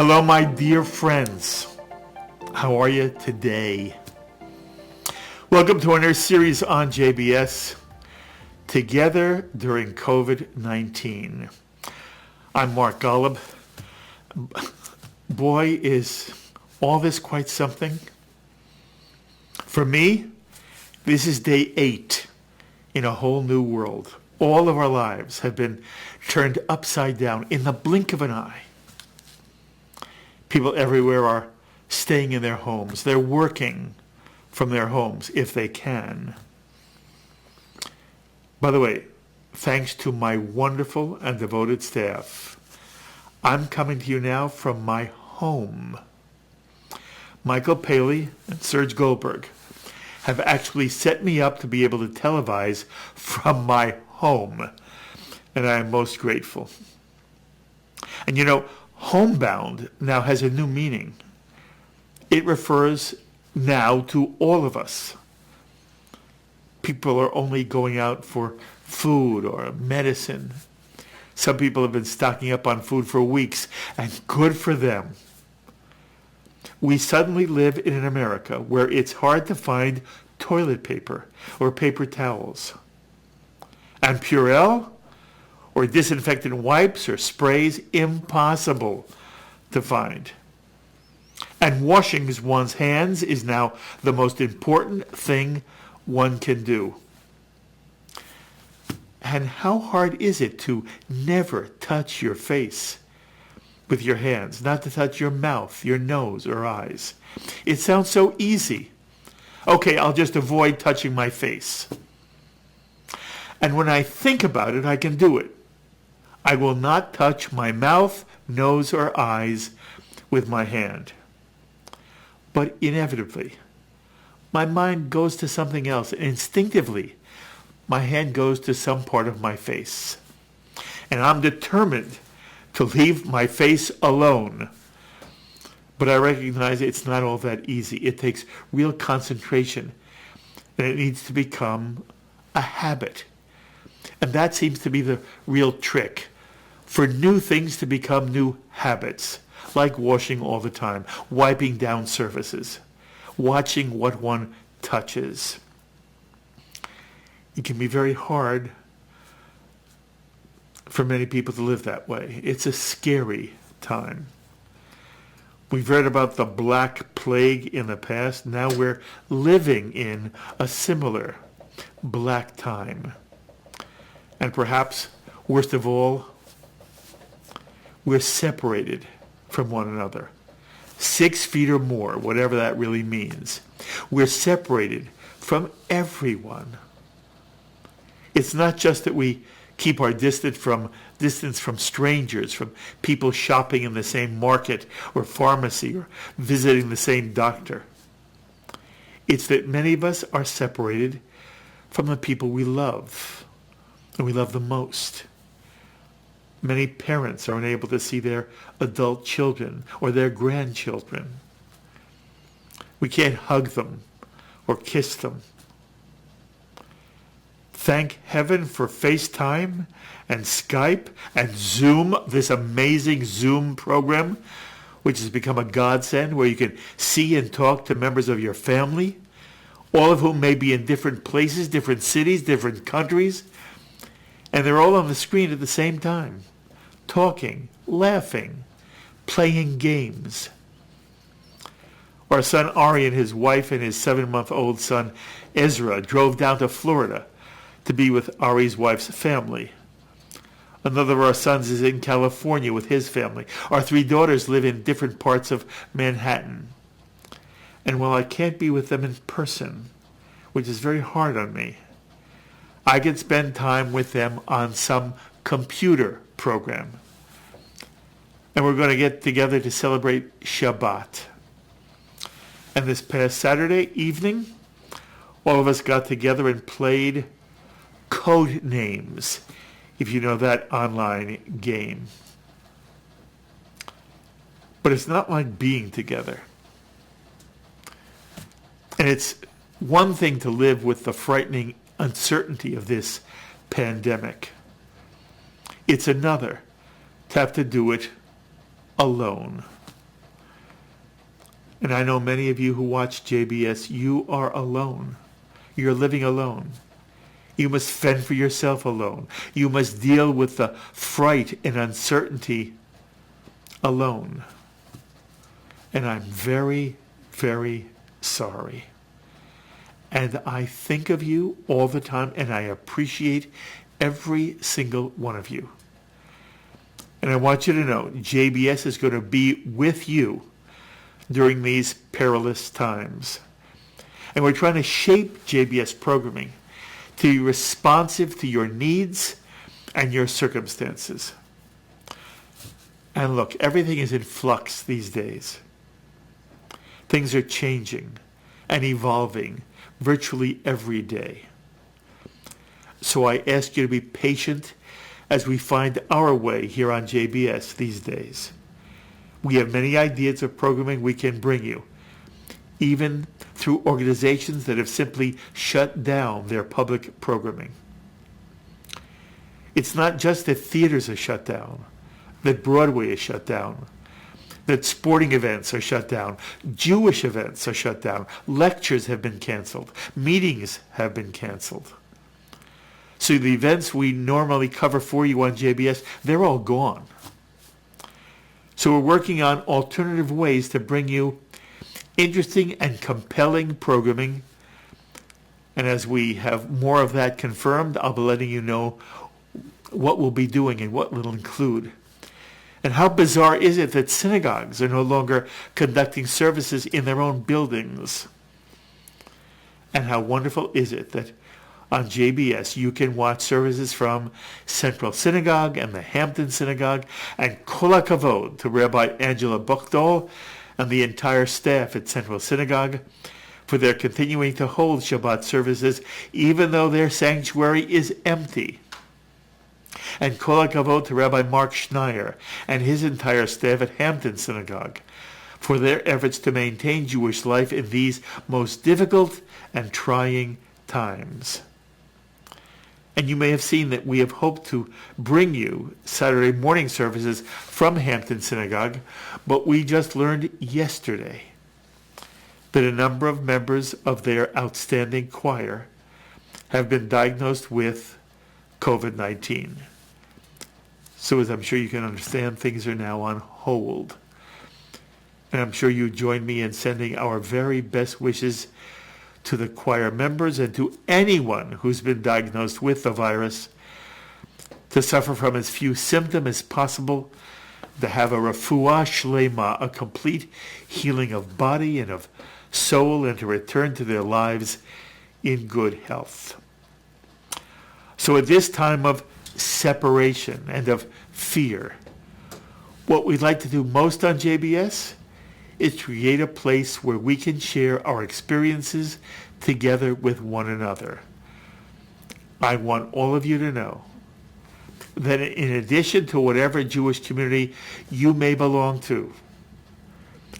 Hello, my dear friends. How are you today? Welcome to our series on JBS, Together During COVID-19. I'm Mark Golub. Boy, is all this quite something. For me, this is day 8 in a whole new world. All of our lives have been turned upside down in the blink of an eye. People everywhere are staying in their homes. They're working from their homes if they can. By the way, thanks to my wonderful and devoted staff, I'm coming to you now from my home. Michael Paley and Serge Goldberg have actually set me up to be able to televise from my home, and I am most grateful. And you know, homebound now has a new meaning. It refers now to all of us. People are only going out for food or medicine. Some people have been stocking up on food for weeks, and good for them. We suddenly live in an America where it's hard to find toilet paper or paper towels. And Purell or disinfectant wipes or sprays, impossible to find. And washing one's hands is now the most important thing one can do. And how hard is it to never touch your face with your hands, not to touch your mouth, your nose, or eyes? It sounds so easy. Okay, I'll just avoid touching my face. And when I think about it, I can do it. I will not touch my mouth, nose, or eyes with my hand. But inevitably, my mind goes to something else. Instinctively, my hand goes to some part of my face. And I'm determined to leave my face alone. But I recognize it's not all that easy. It takes real concentration, and it needs to become a habit. And that seems to be the real trick, for new things to become new habits, like washing all the time, wiping down surfaces, watching what one touches. It can be very hard for many people to live that way. It's a scary time. We've read about the Black Plague in the past. Now we're living in a similar black time. And perhaps, worst of all, we're separated from one another. 6 feet or more, whatever that really means. We're separated from everyone. It's not just that we keep our distance from strangers, from people shopping in the same market or pharmacy or visiting the same doctor. It's that many of us are separated from the people we love, and we love the most. Many parents are unable to see their adult children or their grandchildren. We can't hug them or kiss them. Thank heaven for FaceTime and Skype and Zoom, this amazing Zoom program, which has become a godsend, where you can see and talk to members of your family, all of whom may be in different places, different cities, different countries, and they're all on the screen at the same time, talking, laughing, playing games. Our son Ari and his wife and his 7-month-old son Ezra drove down to Florida to be with Ari's wife's family. Another of our sons is in California with his family. Our 3 daughters live in different parts of Manhattan. And while I can't be with them in person, which is very hard on me, I can spend time with them on some computer program. And we're going to get together to celebrate Shabbat. And this past Saturday evening, all of us got together and played Code Names, if you know that online game. But it's not like being together. And it's one thing to live with the frightening uncertainty of this pandemic. It's another to have to do it alone. And I know many of you who watch JBS, you are alone. You're living alone. You must fend for yourself alone. You must deal with the fright and uncertainty alone. And I'm very, very sorry. And I think of you all the time, and I appreciate every single one of you. And I want you to know, JBS is going to be with you during these perilous times. And we're trying to shape JBS programming to be responsive to your needs and your circumstances. And look, everything is in flux these days. Things are changing and evolving virtually every day. So I ask you to be patient as we find our way here on JBS these days. We have many ideas of programming we can bring you, even through organizations that have simply shut down their public programming. It's not just that theaters are shut down, that Broadway is shut down, that sporting events are shut down, Jewish events are shut down, lectures have been canceled, meetings have been canceled. So the events we normally cover for you on JBS, they're all gone. So we're working on alternative ways to bring you interesting and compelling programming. And as we have more of that confirmed, I'll be letting you know what we'll be doing and what it'll include. And how bizarre is it that synagogues are no longer conducting services in their own buildings? And how wonderful is it that on JBS you can watch services from Central Synagogue and the Hampton Synagogue, and Kol HaKavod to Rabbi Angela Buchdol and the entire staff at Central Synagogue for their continuing to hold Shabbat services even though their sanctuary is empty. And Kol HaKavod to Rabbi Mark Schneier and his entire staff at Hampton Synagogue for their efforts to maintain Jewish life in these most difficult and trying times. And you may have seen that we have hoped to bring you Saturday morning services from Hampton Synagogue, but we just learned yesterday that a number of members of their outstanding choir have been diagnosed with COVID-19. So as I'm sure you can understand, things are now on hold. And I'm sure you join me in sending our very best wishes to the choir members and to anyone who's been diagnosed with the virus to suffer from as few symptoms as possible, to have a refuah shlema, a complete healing of body and of soul, and to return to their lives in good health. So at this time of separation and of fear, what we'd like to do most on JBS is create a place where we can share our experiences together with one another. I want all of you to know that in addition to whatever Jewish community you may belong to,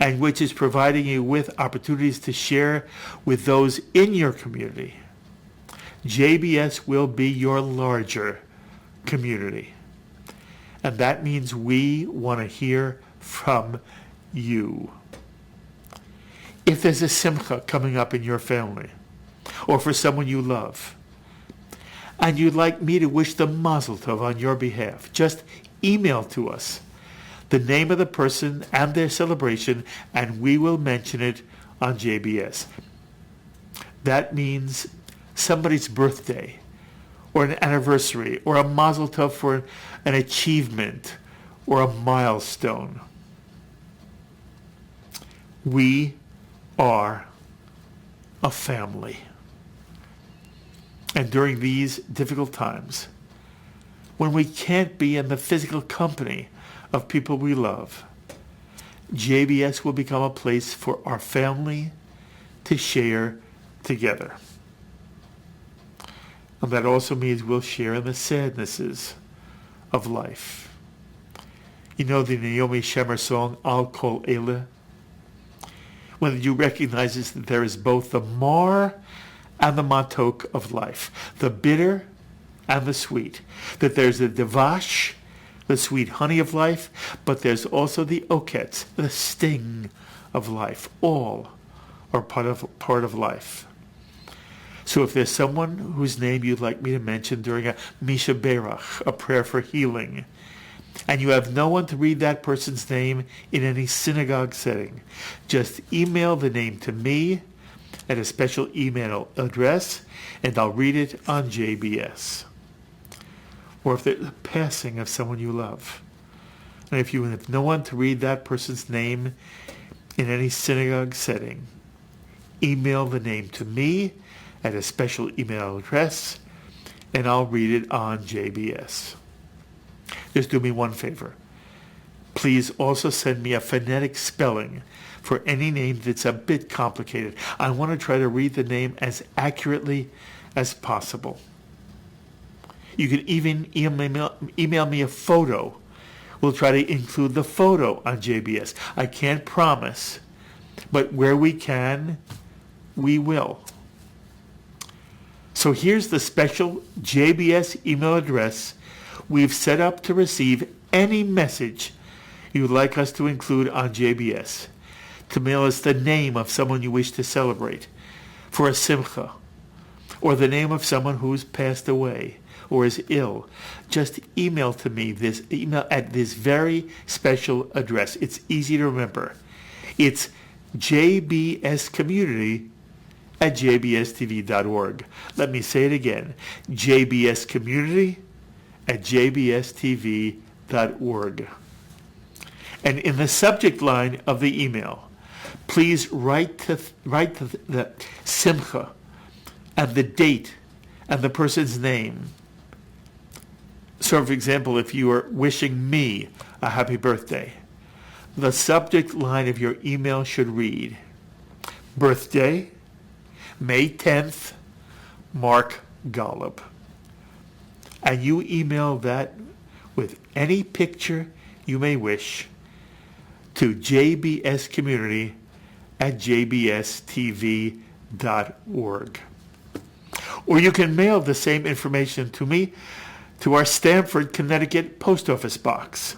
and which is providing you with opportunities to share with those in your community, JBS will be your larger community. And that means we want to hear from you. If there's a simcha coming up in your family, or for someone you love, and you'd like me to wish them mazel tov on your behalf, just email to us the name of the person and their celebration, and we will mention it on JBS. That means somebody's birthday, or an anniversary, or a mazel tov for an achievement, or a milestone. We are a family. And during these difficult times, when we can't be in the physical company of people we love, JBS will become a place for our family to share together. And that also means we'll share in the sadnesses of life. You know the Naomi Shemer song, Al Kol Eleh? When the Jew recognizes that there is both the mar and the matok of life, the bitter and the sweet, that there's the devash, the sweet honey of life, but there's also the oketz, the sting of life. All are part of life. So if there's someone whose name you'd like me to mention during a Misha Berach, a prayer for healing, and you have no one to read that person's name in any synagogue setting, just email the name to me at a special email address, and I'll read it on JBS. Or if there's a passing of someone you love, and if you have no one to read that person's name in any synagogue setting, email the name to me at a special email address, and I'll read it on JBS. Just do me one favor. Please also send me a phonetic spelling for any name that's a bit complicated. I want to try to read the name as accurately as possible. You can even email me a photo. We'll try to include the photo on JBS. I can't promise, but where we can, we will. So here's the special JBS email address we've set up to receive any message you'd like us to include on JBS. To mail us the name of someone you wish to celebrate for a simcha, or the name of someone who's passed away or is ill. Just email to me this email at this very special address. It's easy to remember. It's jbscommunity@jbstv.org. Let me say it again. jbscommunity@jbstv.org. And in the subject line of the email, please write the simcha and the date and the person's name. So, for example, if you are wishing me a happy birthday, the subject line of your email should read, birthday, May 10th, Mark Golub. And you email that with any picture you may wish to jbscommunity@jbstv.org. Or you can mail the same information to me to our Stamford, Connecticut post office box.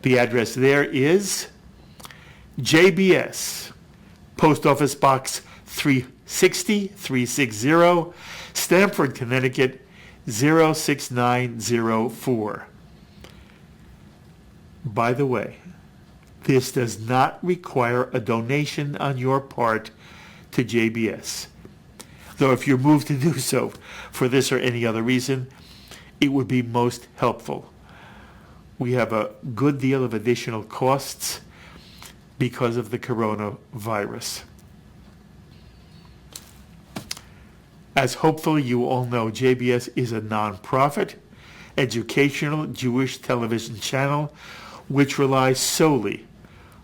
The address there is JBS, Post Office Box 360, Stamford, Connecticut 06904. By the way, this does not require a donation on your part to JBS. Though if you're moved to do so for this or any other reason, it would be most helpful. We have a good deal of additional costs because of the coronavirus. As hopefully you all know, JBS is a non-profit, educational Jewish television channel which relies solely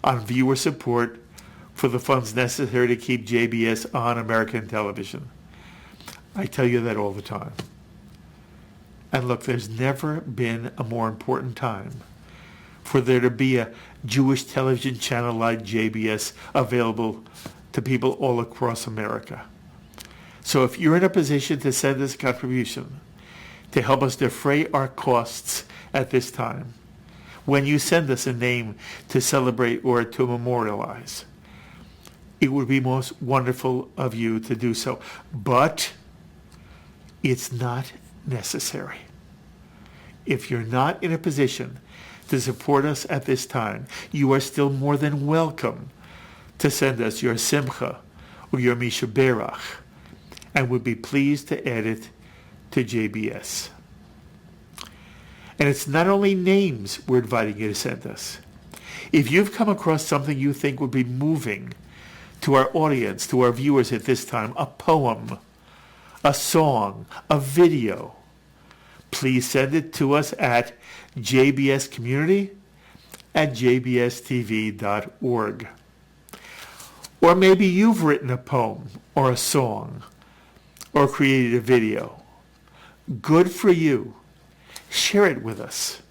on viewer support for the funds necessary to keep JBS on American television. I tell you that all the time. And look, there's never been a more important time for there to be a Jewish television channel like JBS available to people all across America. So if you're in a position to send us a contribution to help us defray our costs at this time, when you send us a name to celebrate or to memorialize, it would be most wonderful of you to do so. But it's not necessary. If you're not in a position to support us at this time, you are still more than welcome to send us your simcha or your Misha Berach, and would be pleased to add it to JBS. And it's not only names we're inviting you to send us. If you've come across something you think would be moving to our audience, to our viewers at this time, a poem, a song, a video, please send it to us at jbscommunity@jbstv.org. Or maybe you've written a poem or a song or created a video. Good for you. Share it with us.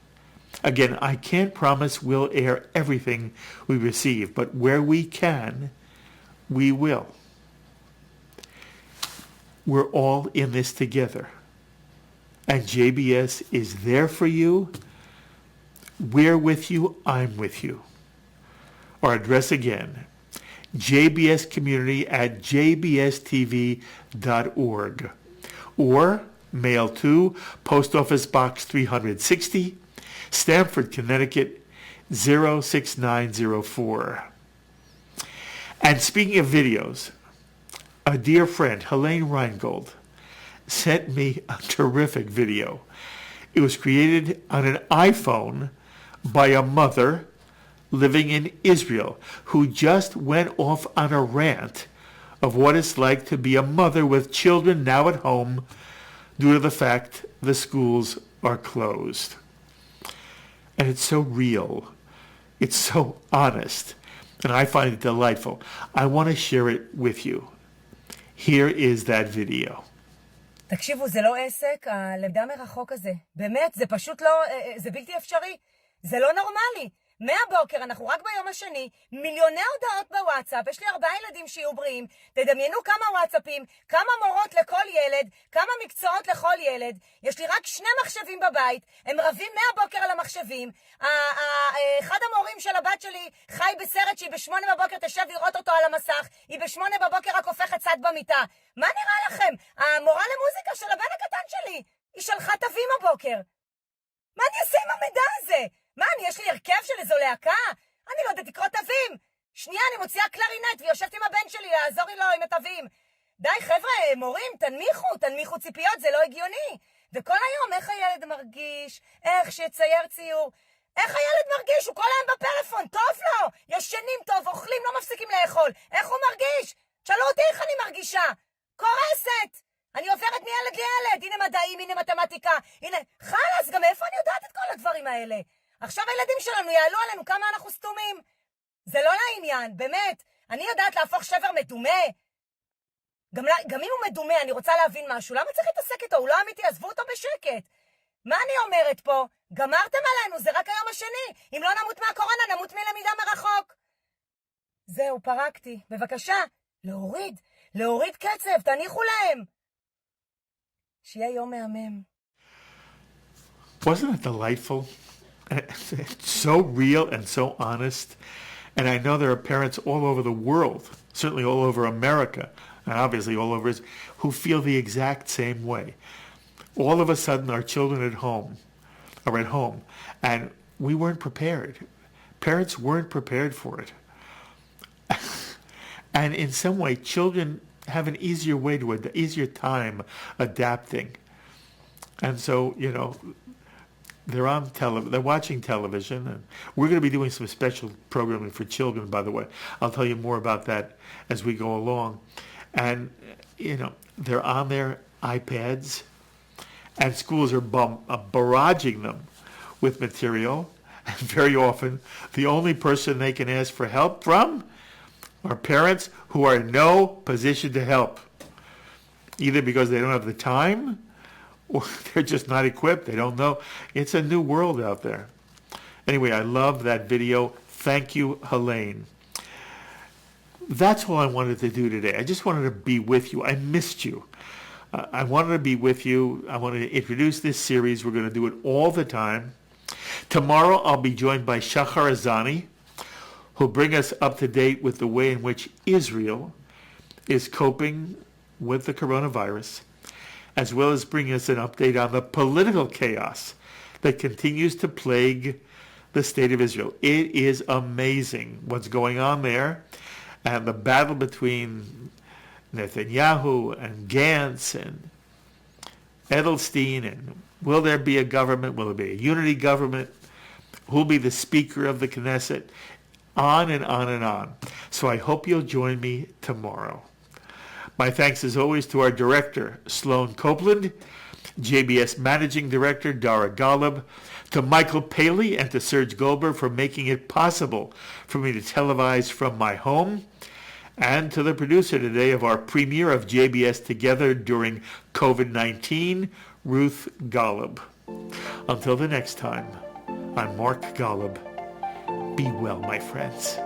Again, I can't promise we'll air everything we receive, but where we can, we will. We're all in this together. And JBS is there for you. We're with you. I'm with you. Our address again, jbscommunity@jbstv.org, or mail to Post Office Box 360, Stamford, Connecticut 06904. And speaking of videos, a dear friend, Helene Reingold, sent me a terrific video. It was created on an iPhone by a mother living in Israel who just went off on a rant of what it's like to be a mother with children now at home due to the fact the schools are closed. And it's so real. It's so honest. And I find it delightful. I want to share it with you. Here is that video. תקשיבו, זה לא עסק, הלמידה מרחוק הזה. באמת, זה פשוט לא, זה בלתי אפשרי. זה לא נורמלי. מהבוקר, אנחנו רק ביום השני, מיליוני הודעות בוואטסאפ, יש לי 4 ילדים שיהיו בריאים, תדמיינו כמה וואטסאפים, כמה מורות לכל ילד, כמה מקצועות לכל ילד, יש לי רק 2 מחשבים בבית, הם רבים מהבוקר על המחשבים, אחד המורים של הבת שלי חי בסרט שהיא ב8 בבוקר תשב לראות אותו על המסך, היא ב8 בבוקר רק הופכת צד במיטה. מה נראה לכם? המורה למוזיקה של הבן הקטן שלי, היא שלחה תווים הבוקר. מה אני אעשה עם המידע הזה? מה, יש לי הרכב של איזו להקה? אני לא יודעת לקרוא תווים. שנייה, אני מוציאה קלרינט ויושבת עם הבן שלי לעזור לו עם התווים. די, חבר'ה, מורים, תנמיכו ציפיות, זה לא הגיוני. וכל היום, איך הילד מרגיש? איך שיצייר ציור? איך הילד מרגיש? הוא כל היום בפלאפון, טוב לו. ישנים טוב, אוכלים, לא מפסיקים לאכול. איך הוא מרגיש? שאלו אותי איך אני מרגישה. קורסת. אני עוברת מילד לילד. הנה מדעים, הנה מתמטיקה. הנה, חלס, גם איפה אני יודעת את כל הדברים האלה? עכשיו הילדים שלנו יעלו עלינו כמה אנחנו סתומים. זה לא לעניין, באמת. אני יודעת להפוך שבר מדומה. גם אם הוא מדומה, אני רוצה להבין משהו. למה צריך להתעסק איתו? הוא לא אמיתי, עזבו אותו בשקט. מה אני אומרת פה? גמרתם עלינו, זה רק היום השני. אם לא נמות מהקורונה, נמות מלמידה מרחוק. זהו, פרקתי. בבקשה, להוריד קצב, תניחו להם. שיהיה יום מהמם. Wasn't it delightful? It's so real and so honest. And I know there are parents all over the world, certainly all over America, and obviously all over Israel, who feel the exact same way. All of a sudden, our children are at home, and we weren't prepared. Parents weren't prepared for it. And in some way, children have an easier time adapting. And so, they're watching television, and we're going to be doing some special programming for children, by the way. I'll tell you more about that as we go along. And, they're on their iPads, and schools are barraging them with material. And very often, the only person they can ask for help from are parents who are in no position to help, either because they don't have the time, or they're just not equipped. They don't know. It's a new world out there. Anyway, I love that video. Thank you, Helene. That's all I wanted to do today. I just wanted to be with you. I missed you. I wanted to be with you. I wanted to introduce this series. We're going to do it all the time. Tomorrow, I'll be joined by Shachar Azani, who'll bring us up to date with the way in which Israel is coping with the coronavirus, as well as bring us an update on the political chaos that continues to plague the state of Israel. It is amazing what's going on there, and the battle between Netanyahu and Gantz and Edelstein, and will there be a government? Will there be a unity government? Who'll be the Speaker of the Knesset? On and on and on. So I hope you'll join me tomorrow. My thanks as always to our director, Sloan Copeland, JBS Managing Director, Dara Golub, to Michael Paley and to Serge Goldberg for making it possible for me to televise from my home, and to the producer today of our premiere of JBS Together during COVID-19, Ruth Golub. Until the next time, I'm Mark Golub. Be well, my friends.